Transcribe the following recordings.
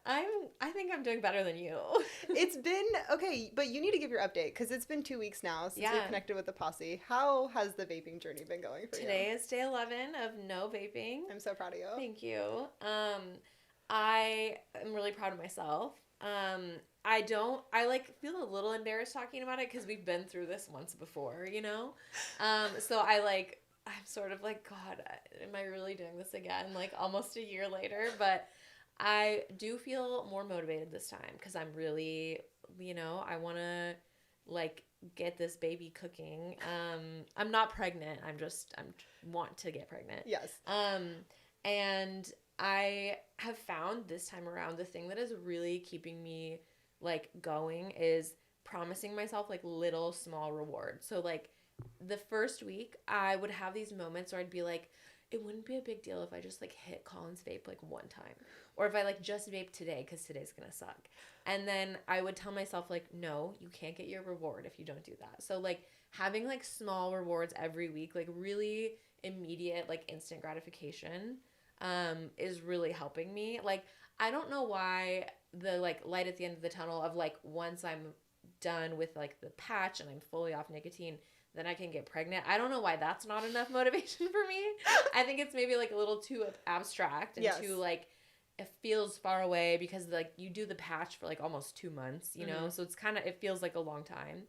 I think I'm doing better than you. It's been, okay, but you need to give your update because it's been 2 weeks now since we connected with the posse. How has the vaping journey been going for you? Today is day 11 of no vaping. I'm so proud of you. Thank you. I am really proud of myself. I like feel a little embarrassed talking about it because we've been through this once before, you know? So I'm sort of like, God, am I really doing this again? Like almost a year later, but I do feel more motivated this time because I'm really, I want to like get this baby cooking. I'm not pregnant. I want to get pregnant. Yes. And I have found this time around the thing that is really keeping me like going is promising myself like little small rewards. So like the first week I would have these moments where I'd be like, it wouldn't be a big deal if I just like hit Colin's vape like one time, or if I like just vape today because today's gonna suck. And then I would tell myself like, no, you can't get your reward if you don't do that. So like having like small rewards every week, like really immediate like instant gratification is really helping me. Like I don't know why the like light at the end of the tunnel of like once I'm done with like the patch and I'm fully off nicotine, then I can get pregnant. I don't know why that's not enough motivation for me. I think it's maybe like a little too abstract and too like it feels far away because like you do the patch for like almost 2 months, you know? So it's kind of, it feels like a long time.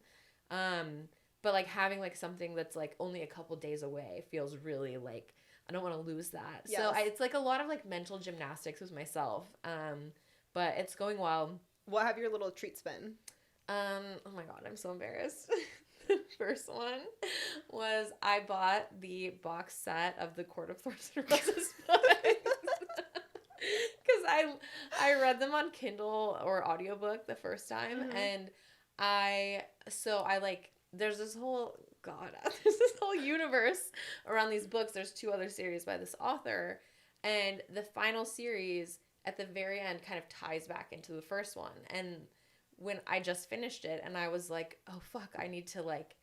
But like having like something that's like only a couple days away feels really like, I don't want to lose that. Yes. So it's like a lot of like mental gymnastics with myself. But it's going well. What have your little treats been? Oh my God, I'm so embarrassed. The first one was I bought the box set of the Court of Thorns and Roses books. Because I read them on Kindle or audiobook the first time. And there's this whole universe around these books. There's 2 other series by this author. And the final series at the very end kind of ties back into the first one. And when I just finished it and I was like, oh fuck, I need to like,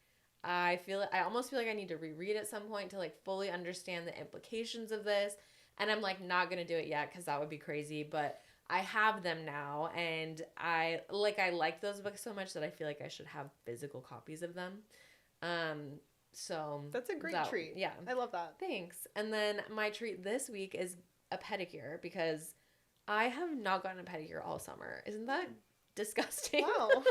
I almost feel like I need to reread at some point to like fully understand the implications of this. And I'm like not going to do it yet because that would be crazy. But I have them now and I like those books so much that I feel like I should have physical copies of them. So that's a great treat. Yeah. I love that. Thanks. And then my treat this week is a pedicure because I have not gotten a pedicure all summer. Isn't that disgusting? Wow.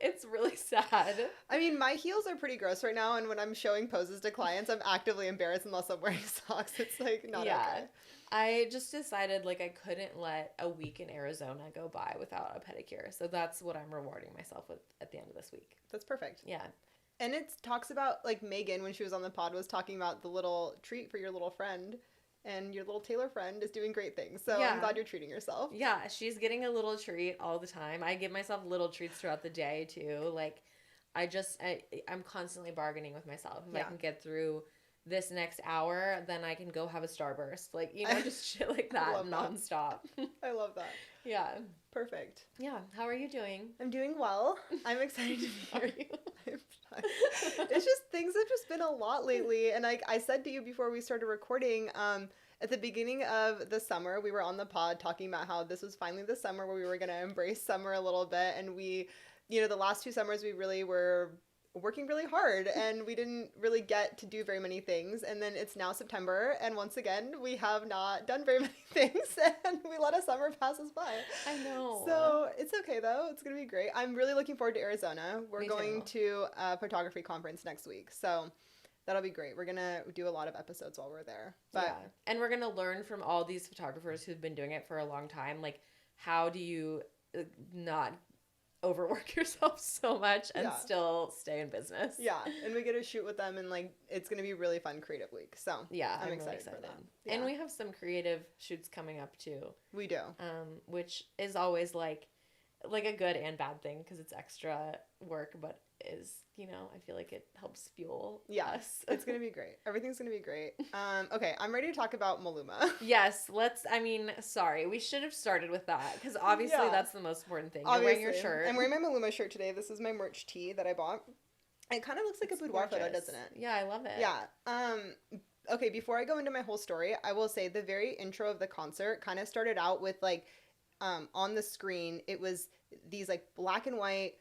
It's really sad. I mean, my heels are pretty gross right now, and when I'm showing poses to clients, I'm actively embarrassed unless I'm wearing socks. It's like not okay. I just decided like I couldn't let a week in Arizona go by without a pedicure. So that's what I'm rewarding myself with at the end of this week. That's perfect. Yeah. And it talks about like Megan when she was on the pod was talking about the little treat for your little friend. And your little Taylor friend is doing great things. So I'm glad you're treating yourself. Yeah, she's getting a little treat all the time. I give myself little treats throughout the day, too. Like, I'm constantly bargaining with myself. If I can get through this next hour, then I can go have a Starburst. Like, just shit like that nonstop. I love that. Yeah. Perfect. Yeah. How are you doing? I'm doing well. I'm excited to be How are you? It's just things have just been a lot lately. And I said to you before we started recording, at the beginning of the summer, we were on the pod talking about how this was finally the summer where we were going to embrace summer a little bit. And we, the last 2 summers we really were working really hard and we didn't really get to do very many things. And then it's now September and once again we have not done very many things and we let a summer pass us by. I know. So it's okay though. It's going to be great. I'm really looking forward to Arizona. We're going to a photography conference next week. So that'll be great. We're going to do a lot of episodes while we're there. But and we're going to learn from all these photographers who've been doing it for a long time. Like, how do you not overwork yourself so much and still stay in business? Yeah, and we get to shoot with them and like it's going to be a really fun creative week. So yeah, I'm excited for that. Yeah. And we have some creative shoots coming up too. We do. Which is always like a good and bad thing because it's extra work, but is, I feel like it helps fuel us. It's going to be great. Everything's going to be great. Okay, I'm ready to talk about Maluma. Yes, sorry, we should have started with that because obviously that's the most important thing. You're wearing your shirt. I'm wearing my Maluma shirt today. This is my merch tee that I bought. It kind of looks like a boudoir photo, doesn't it? Yeah, I love it. Yeah. Okay, before I go into my whole story, I will say the very intro of the concert kind of started out with like on the screen, it was these like black and white,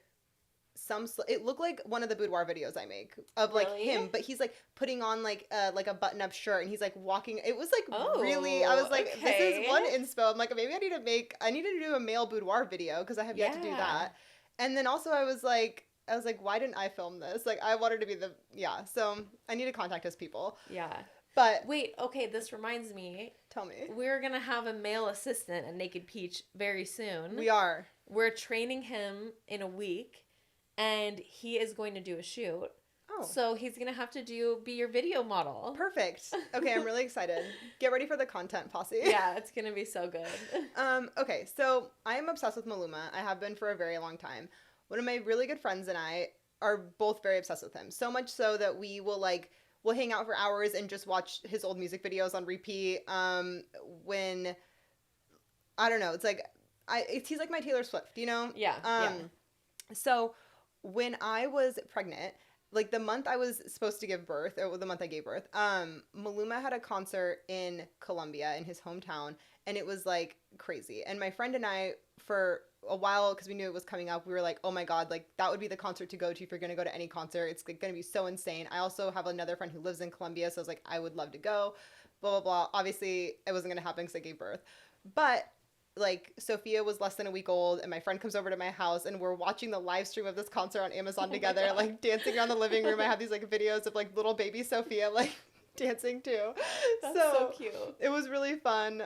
it looked like one of the boudoir videos I make of like Really? him, but he's like putting on like a button up shirt and he's like walking. It was like Oh, really, I was like, this okay. is one inspo. I'm like, maybe I need to do a male boudoir video because I have yet to do Yeah. that. And then also I was like, why didn't I film this? Like I wanted to be so I need to contact his people. Yeah. But Wait, okay, this reminds me. tell me. We're going to have a male assistant at Naked Peach very soon. We are. We're training him in a week, and he is going to do a shoot. Oh. So he's going to have to be your video model. Perfect. Okay, I'm really excited. Get ready for the content, posse. Yeah, it's going to be so good. Okay, so I am obsessed with Maluma. I have been for a very long time. One of my really good friends and I are both very obsessed with him. So much so that we'll hang out for hours and just watch his old music videos on repeat. When I don't know, it's like he's like my Taylor Swift, you know? Yeah. So when I was pregnant, like the month I was supposed to give birth, or the month I gave birth, Maluma had a concert in Colombia in his hometown, and it was like crazy. And my friend and I, for a while, because we knew it was coming up, we were like, oh my God, like that would be the concert to go to if you're going to go to any concert. It's like, going to be so insane. I also have another friend who lives in Colombia, so I was like, I would love to go, blah, blah, blah. Obviously, it wasn't going to happen because I gave birth. But like Sophia was less than a week old, and my friend comes over to my house, and we're watching the live stream of this concert on Amazon together, like dancing around the living room. I have these like videos of like little baby Sophia like dancing too. That's so cute. It was really fun.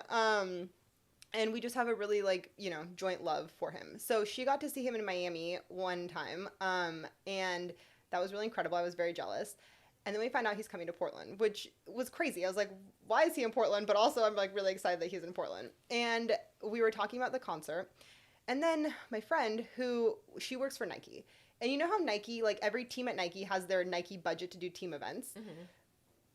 And we just have a really like, joint love for him. So she got to see him in Miami one time. And that was really incredible. I was very jealous. And then we find out he's coming to Portland, which was crazy. I was like, why is he in Portland? But also I'm like really excited that he's in Portland. And we were talking about the concert. And then my friend she works for Nike. And you know how Nike, like every team at Nike has their Nike budget to do team events? Mm-hmm.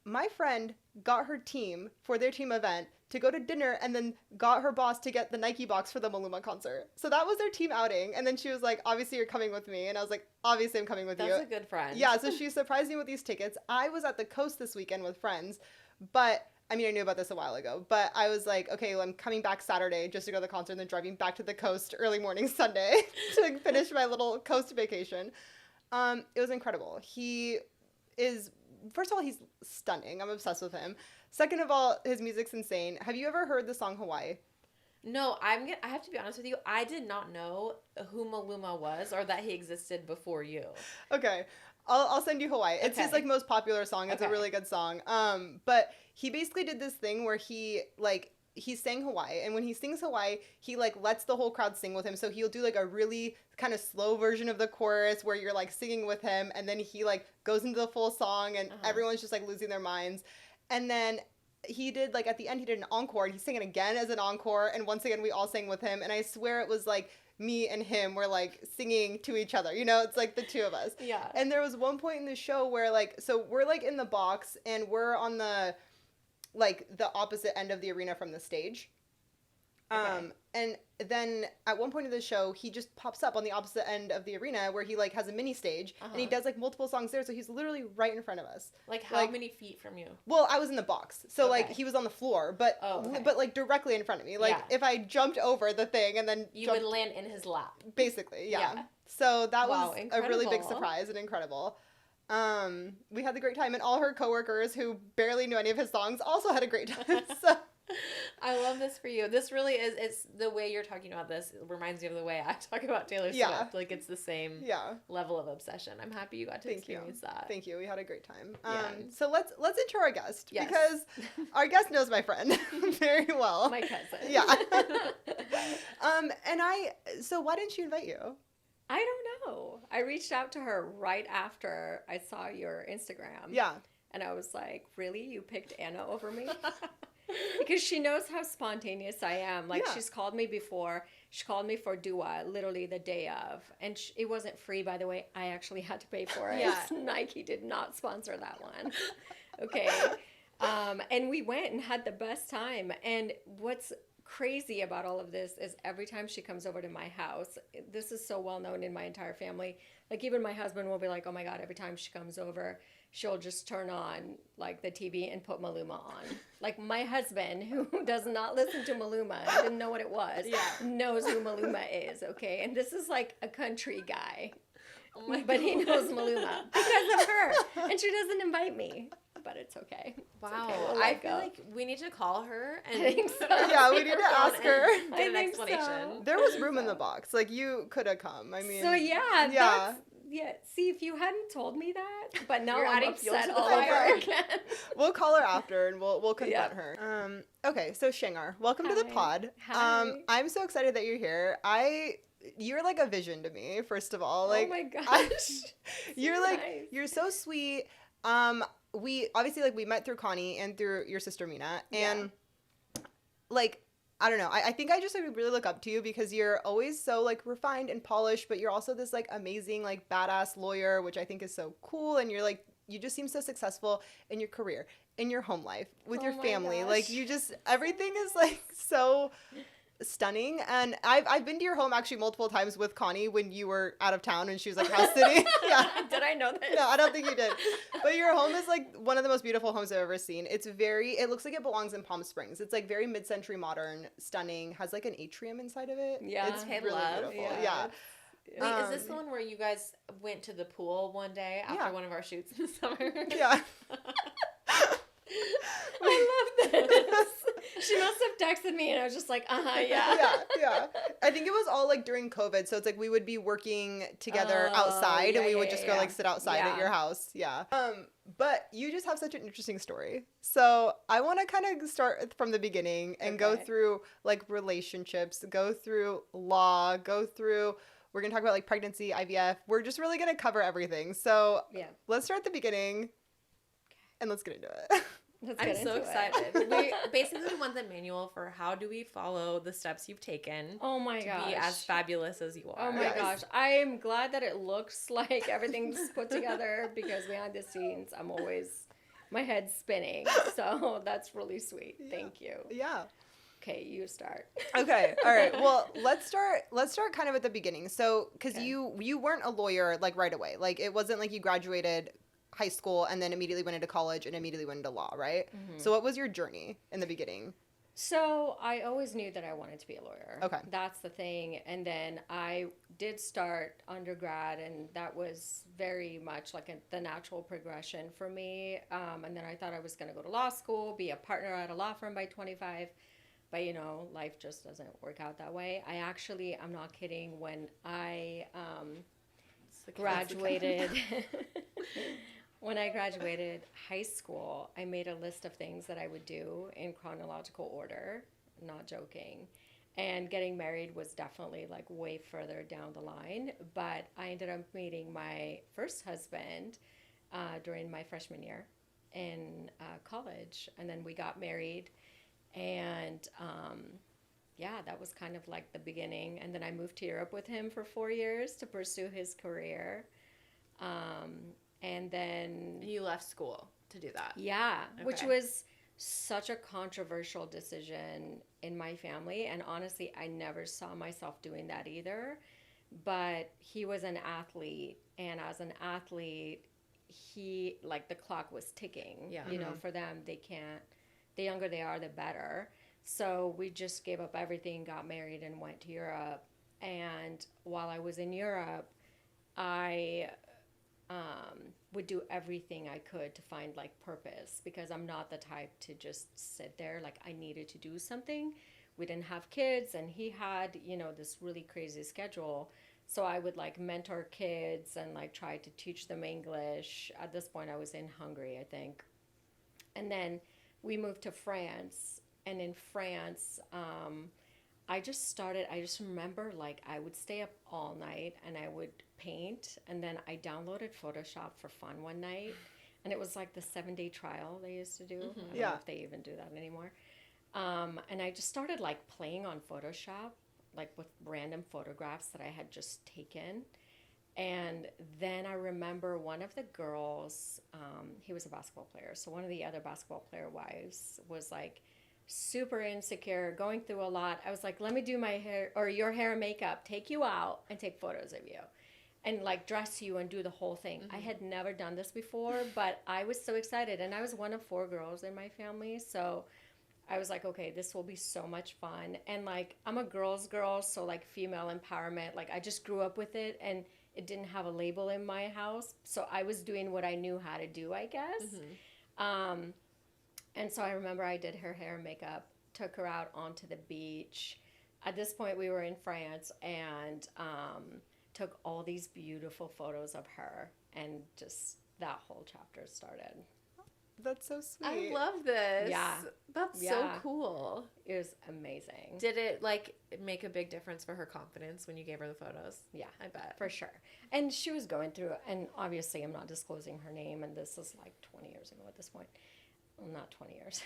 My friend got her team for their team event to go to dinner and then got her boss to get the Nike box for the Maluma concert. So that was their team outing. And then she was like, obviously you're coming with me. And I was like, obviously I'm coming with you. That's a good friend. Yeah, so she surprised me with these tickets. I was at the coast this weekend with friends, but I mean, I knew about this a while ago, but I was like, okay, well, I'm coming back Saturday just to go to the concert and then driving back to the coast early morning Sunday to finish my little coast vacation. It was incredible. First of all, he's stunning. I'm obsessed with him. Second of all, his music's insane. Have you ever heard the song Hawaii? No, I have to be honest with you. I did not know who Maluma was or that he existed before you. Okay. I'll send you Hawaii. It's his like most popular song. It's a really good song. But he basically did this thing where he sang Hawaii, and when he sings Hawaii, he like lets the whole crowd sing with him. So he'll do like a really kind of slow version of the chorus where you're like singing with him, and then he like goes into the full song, and everyone's just like losing their minds. And then he did like at the end he did an encore, and he sang it again as an encore, and once again we all sang with him, and I swear it was like me and him were like singing to each other, it's like the two of us. Yeah. And there was one point in the show where like, so we're like in the box and we're on the opposite end of the arena from the stage. Okay. And then at one point of the show, he just pops up on the opposite end of the arena where he like has a mini stage, and he does like multiple songs there. So he's literally right in front of us. Like how many feet from you? Well, I was in the box. So like he was on the floor, but like directly in front of me. Like if I jumped over the thing and then you would land in his lap. Basically. Yeah. So that was incredible. A really big surprise and incredible. We had the great time, and all her coworkers who barely knew any of his songs also had a great time. So I love this for you. This really is, it's the way you're talking about this. It reminds me of the way I talk about Taylor Swift. Like it's the same level of obsession. I'm happy you got to experience that. Thank you. We had a great time. So let's intro our guest, yes. because our guest knows my friend very well. My cousin. Yeah. So why didn't she invite you? I don't know. I reached out to her right after I saw your Instagram. Yeah. And I was like, really? You picked Anna over me? Because she knows how spontaneous I am. Like, she's called me before. She called me for Dua literally the day of. And it wasn't free, by the way. I actually had to pay for it. Yeah. Nike did not sponsor that one. Okay. And we went and had the best time. And what's crazy about all of this is every time she comes over to my house, this is so well known in my entire family. Like, even my husband will be like, oh my God, every time she comes over, she'll just turn on like the TV and put Maluma on. Like my husband, who does not listen to Maluma, didn't know what it was, knows who Maluma is, okay? And this is like a country guy. Oh but he knows Maluma because of her. And she doesn't invite me. But it's okay. Wow. Okay, we'll I feel like we need to call her and I think so. Yeah, we need to ask her. Get an explanation. So. There was room in the box. Like, you could have come. I mean. So, yeah. See, if you hadn't told me that, but now I'm upset all over again. We'll call her after and we'll confront her. Okay, so Shangar, welcome to the pod. Hi. I'm so excited that you're here. You're like a vision to me, first of all. Like, oh my gosh. You're so like, nice. You're so sweet. We obviously, like, we met through Connie and through your sister Mina, and like, I don't know, I think I just like really look up to you because you're always so like refined and polished, but you're also this like amazing like badass lawyer, which I think is so cool. And you're like, you just seem so successful in your career, in your home life, with your family. Gosh. Like, you just, everything is like so stunning. And I've been to your home actually multiple times with Connie when you were out of town and she was like house sitting. Yeah. Did I know that? No, I don't think you did. But your home is like one of the most beautiful homes I've ever seen. It looks like it belongs in Palm Springs. It's like very mid-century modern, stunning, has like an atrium inside of it. Yeah. It's really beautiful. Yeah. Wait, is this the one where you guys went to the pool one day after one of our shoots in the summer? Yeah. I love this. She must have texted me and I was just like, Yeah. I think it was all like during COVID. So it's like we would be working together outside and we would just go like sit outside at your house. Yeah. But you just have such an interesting story. So I want to kind of start from the beginning and go through like relationships, go through law, we're going to talk about like pregnancy, IVF. We're just really going to cover everything. So let's start at the beginning and let's get into it. I'm so excited. We basically want the manual for how do we follow the steps you've taken. Oh my gosh. To be as fabulous as you are. Oh my gosh. I am glad that it looks like everything's put together because behind the scenes, my head's spinning. So that's really sweet. Thank you. Yeah. Okay, you start. Okay. All right. Well, let's start kind of at the beginning. So, because you weren't a lawyer like right away. Like, it wasn't like you graduated high school and then immediately went into college and immediately went into law, right? Mm-hmm. So what was your journey in the beginning? So I always knew that I wanted to be a lawyer. Okay. That's the thing. And then I did start undergrad, and that was very much like the natural progression for me. And then I thought I was going to go to law school, be a partner at a law firm by 25. But, life just doesn't work out that way. I'm not kidding, when I graduated... When I graduated high school, I made a list of things that I would do in chronological order, not joking. And getting married was definitely like way further down the line. But I ended up meeting my first husband during my freshman year in college. And then we got married. And that was kind of like the beginning. And then I moved to Europe with him for 4 years to pursue his career. And then... You left school to do that. Yeah, which was such a controversial decision in my family. And honestly, I never saw myself doing that either. But he was an athlete. And as an athlete, the clock was ticking. Yeah. For them, they can't... The younger they are, the better. So we just gave up everything, got married, and went to Europe. And while I was in Europe, I... would do everything I could to find like purpose, because I'm not the type to just sit there. Like, I needed to do something. We didn't have kids, and he had, this really crazy schedule. So I would like mentor kids and like try to teach them English. At this point, I was in Hungary, I think. And then we moved to France, and in France, I just remember like I would stay up all night and I would paint, and then I downloaded Photoshop for fun one night, and it was like the 7-day trial they used to do. Mm-hmm. I don't know if they even do that anymore. And I just started like playing on Photoshop, like with random photographs that I had just taken. And then I remember one of the girls, he was a basketball player, so one of the other basketball player wives was like super insecure, going through a lot. I was like, let me do my hair or your hair and makeup, take you out and take photos of you. and like dress you and do the whole thing. I had never done this before, but I was so excited. And I was one of 4 girls in my family. So I was like, okay, this will be so much fun. And like, I'm a girl's girl. So like female empowerment, like I just grew up with it and it didn't have a label in my house. So I was doing what I knew how to do, I guess. And so I remember I did her hair and makeup, took her out onto the beach. At this point, we were in France and took all these beautiful photos of her. And just that whole chapter started. That's so sweet. I love this. Yeah. That's so Yeah. cool. It was amazing. Did it like make a big difference for her confidence when you gave her the photos? Yeah, I bet. for sure. And she was going through, and obviously I'm not disclosing her name, and this is like 20 years ago at this point. Well, not 20 years.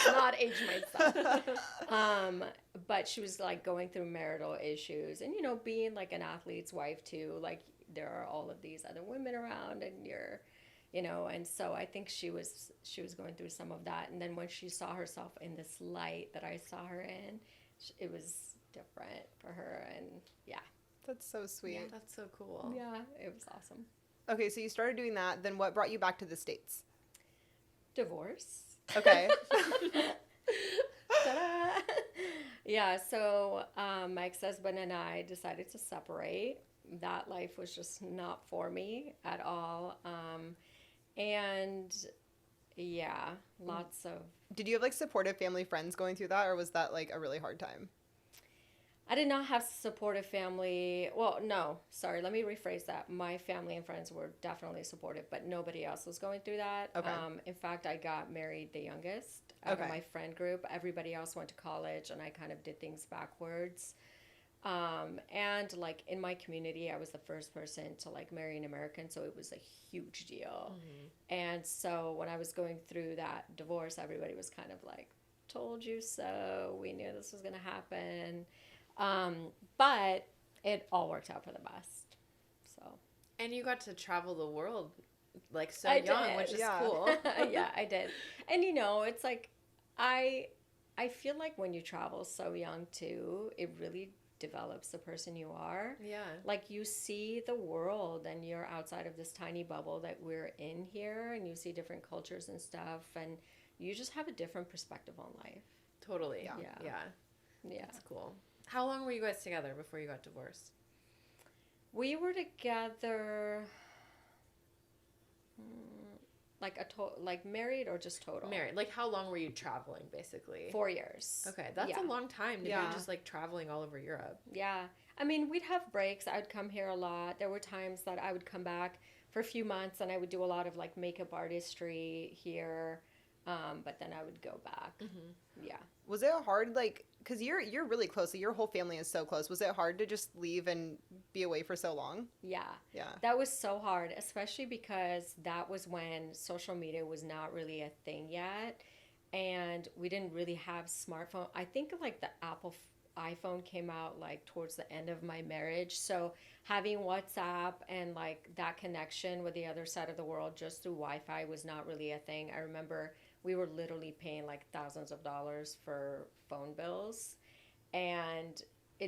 Not age myself. But she was like going through marital issues, and you know, being like an athlete's wife too, like there are all of these other women around, and you're, you know, and so I think she was going through some of that. And then when she saw herself in this light that I saw her in, it was different for her. And yeah. That's so sweet. Yeah, that's so cool. Yeah, it was awesome. Okay, so you started doing that. Then what brought you back to the States? Divorce. Okay. Ta-da! Yeah, so my ex-husband and I decided to separate. That life was just not for me at all. And yeah, lots of... Did you have like supportive family friends going through that, or was that like a really hard time? I did not have supportive family. Well, no, sorry, let me rephrase that. My family and friends were definitely supportive, but nobody else was going through that. Okay. In fact, I got married the youngest out Okay. of my friend group. Everybody else went to college, and I kind of did things backwards. And like in my community, I was the first person to like marry an American, so it was a huge deal. And so when I was going through that divorce, everybody was kind of like, told you so, we knew this was going to happen. But it all worked out for the best. So. And you got to travel the world like so I young, did. which is Yeah. cool. Yeah, I did. And you know, it's like I feel like when you travel so young too, it really develops the person you are. Yeah. Like you see the world and you're outside of this tiny bubble that we're in here, and you see different cultures and stuff, and you just have a different perspective on life. Totally. Yeah. Yeah. Yeah. Yeah. That's cool. How long were you guys together before you got divorced? We were together like married or just total? Married. Like how long were you traveling basically? 4 years. Okay, that's Yeah. a long time to Yeah. be just like traveling all over Europe. Yeah. I mean, we'd have breaks. I would come here a lot. There were times that I would come back for a few months and I would do a lot of like makeup artistry here. But then I would go back. Yeah. Was it hard, like, because you're really close, so your whole family is so close. Was it hard to just leave and be away for so long? Yeah. Yeah. That was so hard, especially because that was when social media was not really a thing yet. And we didn't really have smartphone. I think like the Apple iPhone came out like towards the end of my marriage. So having WhatsApp and like that connection with the other side of the world just through Wi-Fi was not really a thing. I remember we were literally paying like thousands of dollars for phone bills. And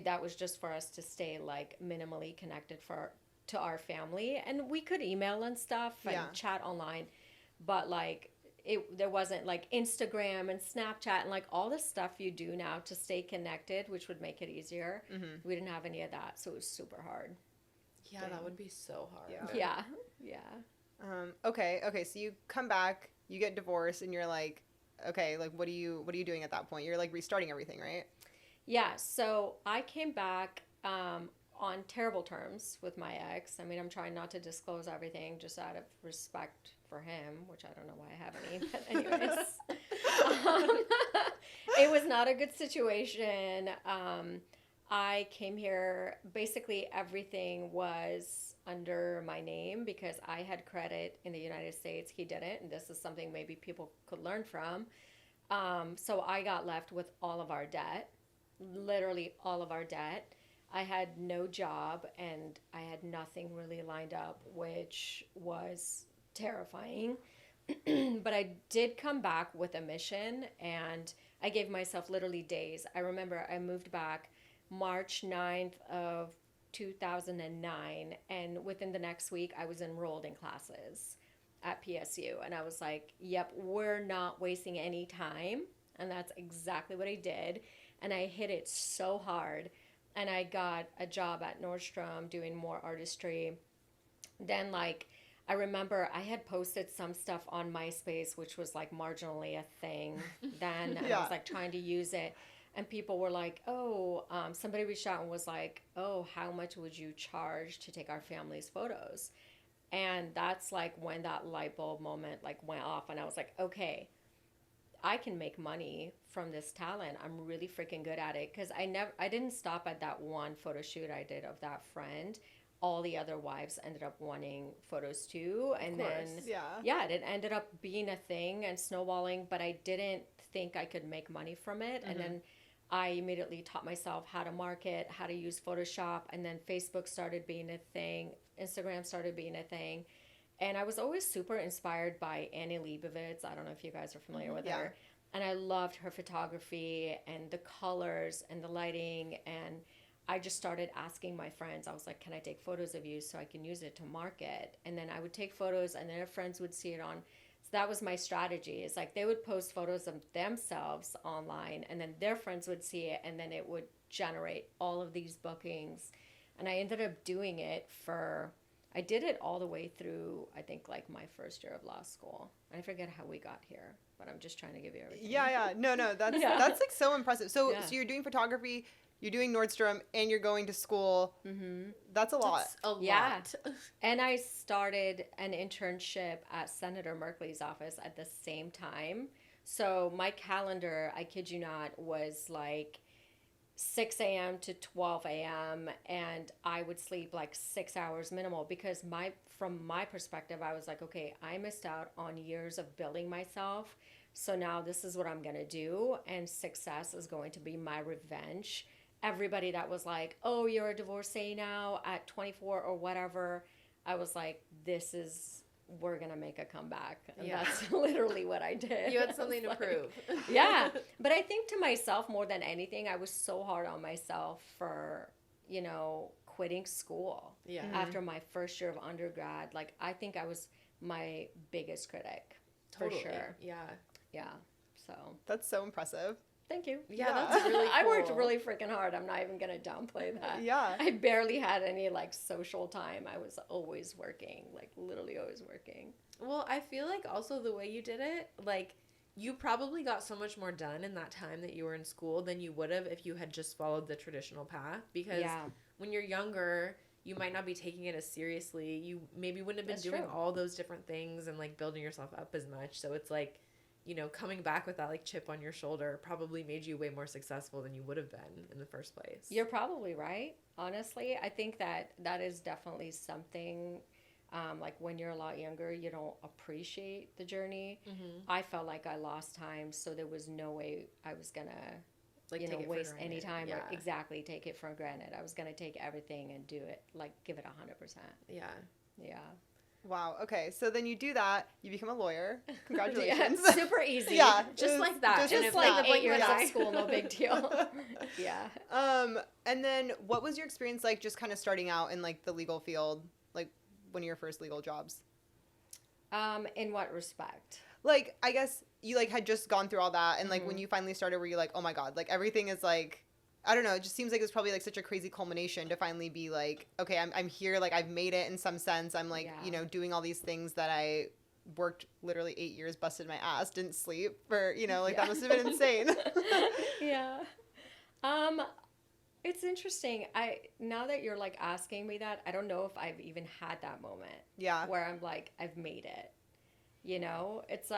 that was just for us to stay like minimally connected to our family. And we could email and stuff and Yeah. chat online. But like there wasn't like Instagram and Snapchat and like all the stuff you do now to stay connected, which would make it easier. We didn't have any of that. So it was super hard. Yeah, that would be so hard. Yeah. Yeah. Okay, so you come back, you get divorced, and you're like, okay, like what are you doing at that point? You're like restarting everything, right? Yeah, so I came back on terrible terms with my ex. I mean, I'm trying not to disclose everything just out of respect for him, which I don't know why I have any, but anyways. It was not a good situation. I came here, basically everything was under my name because I had credit in the United States. He didn't, and this is something maybe people could learn from. So I got left with all of our debt, literally all of our debt. I had no job and I had nothing really lined up, which was terrifying. But I did come back with a mission and I gave myself literally days. I remember I moved back March 9th of 2009, and within the next week I was enrolled in classes at PSU, and I was like, yep, we're not wasting any time. And that's exactly what I did, and I hit it so hard, and I got a job at Nordstrom doing more artistry. Then like I remember I had posted some stuff on MySpace, which was like marginally a thing then, and I was like trying to use it. And people were like, oh, somebody reached out and was like, oh, how much would you charge to take our family's photos? And that's like when that light bulb moment like went off. And I was like, okay, I can make money from this talent. I'm really freaking good at it. Because I didn't stop at that one photo shoot I did of that friend. All the other wives ended up wanting photos too. And then, it ended up being a thing and snowballing. But I didn't think I could make money from it. And then I immediately taught myself how to market, how to use Photoshop, and then Facebook started being a thing, Instagram started being a thing. And I was always super inspired by Annie Leibovitz. I don't know if you guys are familiar with her. And I loved her photography and the colors and the lighting. And I just started asking my friends, I was like, can I take photos of you so I can use it to market? And then I would take photos and then their friends would see it on. That was my strategy. It's like they would post photos of themselves online and then their friends would see it and then it would generate all of these bookings. And I ended up doing it I did it all the way through, I think, like my first year of law school. I forget how we got here, but I'm just trying to give you everything. Yeah. No, that's like so impressive. So you're doing photography, you're doing Nordstrom, and you're going to school. Mm-hmm. That's a lot. That's a lot. And I started an internship at Senator Merkley's office at the same time. So my calendar, I kid you not, was like 6 a.m. to 12 a.m. and I would sleep like 6 hours minimal because from my perspective, I was like, okay, I missed out on years of building myself. So now this is what I'm going to do. And success is going to be my revenge. Everybody that was like, oh, you're a divorcee now at 24 or whatever, I was like, we're going to make a comeback. And that's literally what I did. You had something to prove. Yeah. But I think to myself more than anything, I was so hard on myself for, quitting school. Yeah. After my first year of undergrad. Like, I think I was my biggest critic. Totally. For sure. Yeah. Yeah. So. That's so impressive. Thank you. Yeah, that's really cool. I worked really freaking hard. I'm not even going to downplay that. Yeah. I barely had any, social time. I was always working, literally always working. Well, I feel like also the way you did it, you probably got so much more done in that time that you were in school than you would have if you had just followed the traditional path. Because when you're younger, you might not be taking it as seriously. You maybe wouldn't have been doing all those different things and, building yourself up as much. So it's coming back with that chip on your shoulder probably made you way more successful than you would have been in the first place. You're probably right. Honestly, I think that is definitely something, when you're a lot younger, you don't appreciate the journey. Mm-hmm. I felt like I lost time, so there was no way I was going to waste any time or exactly take it for granted. I was going to take everything and do it, give it 100%. Yeah. Yeah. Wow. Okay. So then you do that. You become a lawyer. Congratulations. Super easy. Yeah. Just like that. Just like 8 years of school. No big deal. Yeah. And then what was your experience like just kind of starting out in the legal field, one of your first legal jobs? In what respect? I guess you had just gone through all that and when you finally started were you like, oh my God, everything is I don't know. It just seems like it's probably such a crazy culmination to finally be okay, I'm here. I've made it in some sense. I'm doing all these things that I worked literally 8 years, busted my ass, didn't sleep for, that must have been insane. Yeah. It's interesting. Now that you're asking me that, I don't know if I've even had that moment. Yeah. Where I'm I've made it. It's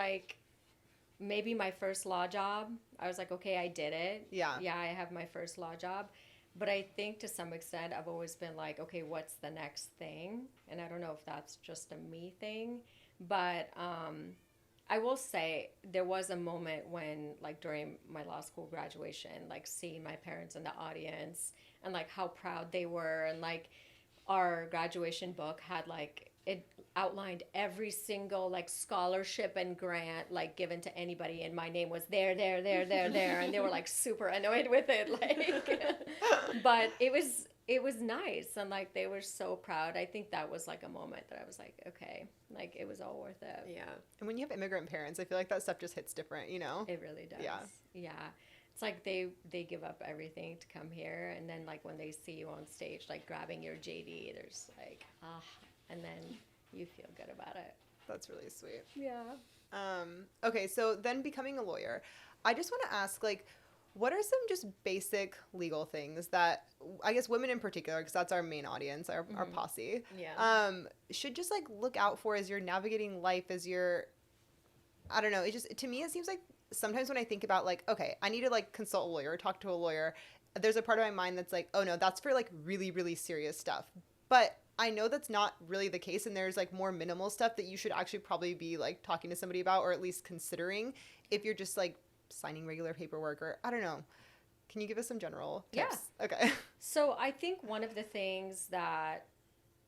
maybe my first law job, I was okay, I did it. Yeah. Yeah, I have my first law job. But I think to some extent, I've always been okay, what's the next thing? And I don't know if that's just a me thing. But I will say there was a moment when, during my law school graduation, seeing my parents in the audience and, how proud they were. And, our graduation book had, it outlined every single scholarship and grant given to anybody, and my name was there, and they were super annoyed with it, but it it was nice, and like they were so proud. I think that was like a moment that I was like, okay, like it was all worth it. Yeah. And when you have immigrant parents, I feel like that stuff just hits different, you know? It really does. Yeah. Yeah. It's like they give up everything to come here, and then like when they see you on stage, like grabbing your JD, there's like and then you feel good about it. That's really sweet. Yeah. Okay, so then becoming a lawyer, I just want to ask, like, what are some just basic legal things that I guess women in particular, because that's our main audience, our posse, should just like look out for as you're navigating life, as you're, I don't know, it just, to me, it seems like sometimes when I think about like, okay, I need to like consult a lawyer, talk to a lawyer, there's a part of my mind that's like, oh no, that's for like really, really serious stuff. But I know that's not really the case, and there's like more minimal stuff that you should actually probably be like talking to somebody about, or at least considering if you're just like signing regular paperwork, or I don't know. Can you give us some general tips? Yeah. Okay. So I think one of the things that,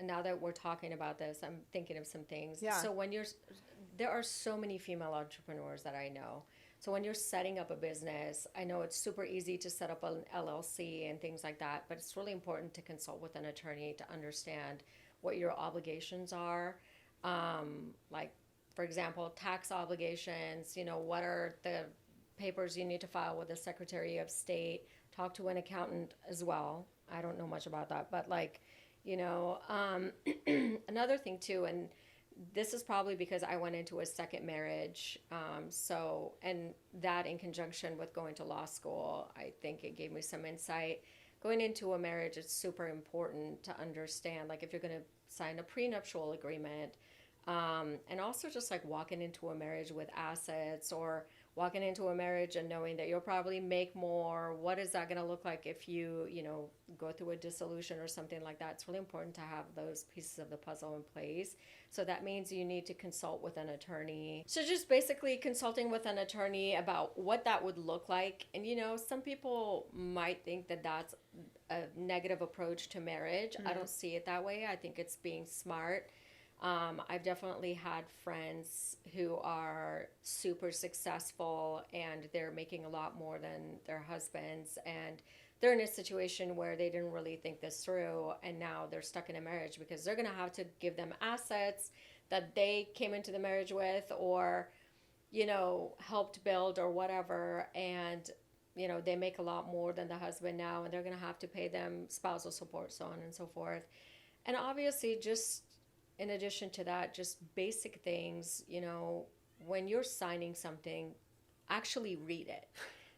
now that we're talking about this, I'm thinking of some things. Yeah. So there are so many female entrepreneurs that I know. So when you're setting up a business, I know it's super easy to set up an LLC and things like that, but it's really important to consult with an attorney to understand what your obligations are. Like, for example, tax obligations, what are the papers you need to file with the Secretary of State. Talk to an accountant as well. I don't know much about that, but like, another thing too, and this is probably because I went into a second marriage. And that in conjunction with going to law school, I think it gave me some insight. Going into a marriage, it's super important to understand, like if you're going to sign a prenuptial agreement, and also just like walking into a marriage with assets, or walking into a marriage and knowing that you'll probably make more. What is that going to look like if you go through a dissolution or something like that? It's really important to have those pieces of the puzzle in place. So that means you need to consult with an attorney. So just basically consulting with an attorney about what that would look like. And, some people might think that that's a negative approach to marriage. Mm-hmm. I don't see it that way. I think it's being smart. I've definitely had friends who are super successful and they're making a lot more than their husbands, and they're in a situation where they didn't really think this through, and now they're stuck in a marriage because they're going to have to give them assets that they came into the marriage with, or, helped build or whatever, and they make a lot more than the husband now, and they're going to have to pay them spousal support, so on and so forth. And obviously, just in addition to that, just basic things, when you're signing something, actually read it.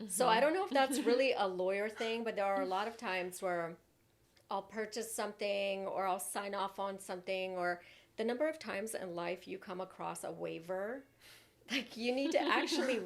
Mm-hmm. So I don't know if that's really a lawyer thing, but there are a lot of times where I'll purchase something or I'll sign off on something, or the number of times in life you come across a waiver, like you need to actually